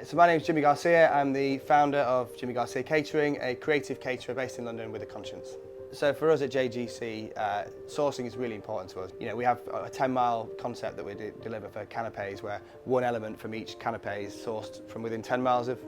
So my name is Jimmy Garcia. I'm the founder of Jimmy Garcia Catering, a creative caterer based in London with a conscience. So for us at JGC, sourcing is really important to us. You know, we have a 10-mile concept that we deliver for canapes, where one element from each canapé is sourced from within 10 miles of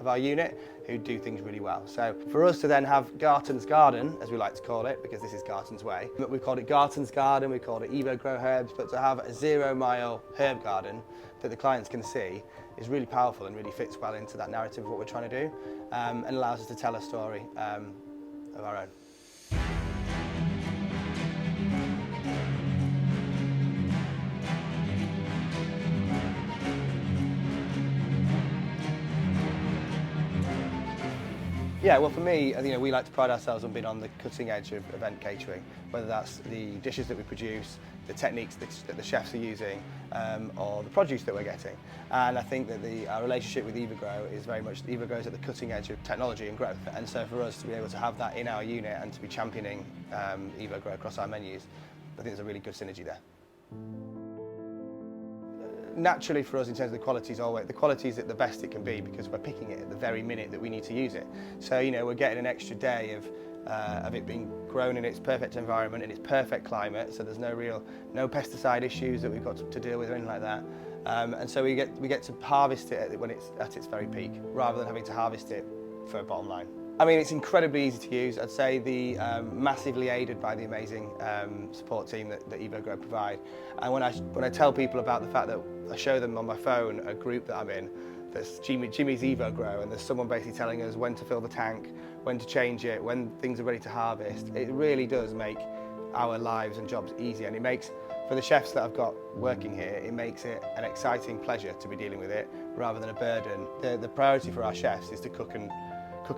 our unit, who do things really well. So for us to then have Garton's Garden, as we like to call it, because this is Garton's way, we've called it Garton's Garden, we've called it Evogro herbs, but to have a 0-mile herb garden that the clients can see is really powerful and really fits well into that narrative of what we're trying to do, and allows us to tell a story of our own. Yeah, well for me, we like to pride ourselves on being on the cutting edge of event catering, whether that's the dishes that we produce, the techniques that the chefs are using, or the produce that we're getting. And I think that our relationship with Evogro is very much, Evogro is at the cutting edge of technology and growth. And so for us to be able to have that in our unit and to be championing Evogro across our menus, I think there's a really good synergy there. Naturally for us, in terms of the quality is at the best it can be, because we're picking it at the very minute that we need to use it. So we're getting an extra day of it being grown in its perfect environment, in its perfect climate, so there's no pesticide issues that we've got to deal with or anything like that. And so we get to harvest it when it's at its very peak, rather than having to harvest it for a bottom line. I mean, it's incredibly easy to use. I'd say massively aided by the amazing support team that Evogro provide. And when I tell people about the fact that I show them on my phone a group that I'm in, that's Jimmy's Evogro, and there's someone basically telling us when to fill the tank, when to change it, when things are ready to harvest, it really does make our lives and jobs easier. And it makes, for the chefs that I've got working here, it makes it an exciting pleasure to be dealing with it, rather than a burden. The priority for our chefs is to cook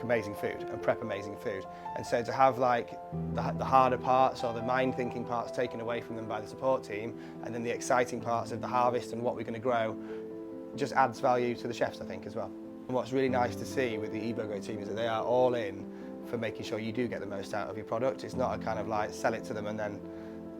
amazing food and prep amazing food, and so to have like the harder parts or the mind thinking parts taken away from them by the support team, and then the exciting parts of the harvest and what we're going to grow, just adds value to the chefs, I think, as well. And what's really nice to see with the Evogro team is that they are all in for making sure you do get the most out of your product. It's not a kind of like sell it to them and then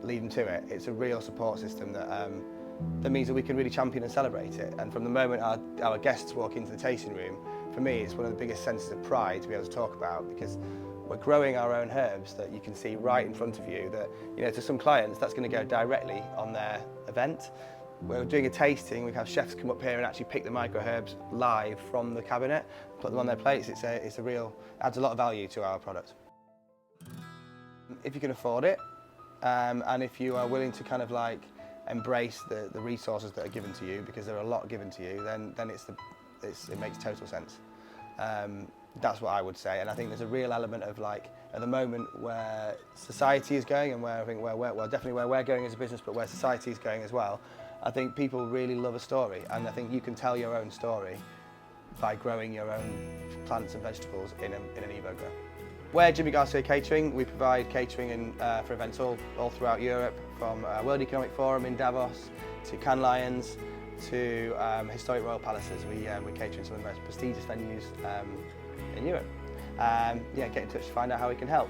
leave them to it. It's a real support system that means that we can really champion and celebrate it. And from the moment our guests walk into the tasting room, for me, it's one of the biggest senses of pride to be able to talk about, because we're growing our own herbs that you can see right in front of you, that to some clients that's going to go directly on their event. We're doing a tasting, we have chefs come up here and actually pick the micro herbs live from the cabinet, put them on their plates. Adds a lot of value to our product. If you can afford it, and if you are willing to kind of like embrace the resources that are given to you, because there are a lot given to you, then it makes total sense. That's what I would say, and I think there's a real element of, like, at the moment where society is going, and where I think definitely where we're going as a business, but where society is going as well, I think people really love a story, and I think you can tell your own story by growing your own plants and vegetables in an Evogro. We're Jimmy Garcia Catering. We provide catering for events all throughout Europe, from World Economic Forum in Davos to Cannes Lions to historic royal palaces. We cater in some of the most prestigious venues in Europe. Get in touch to find out how we can help.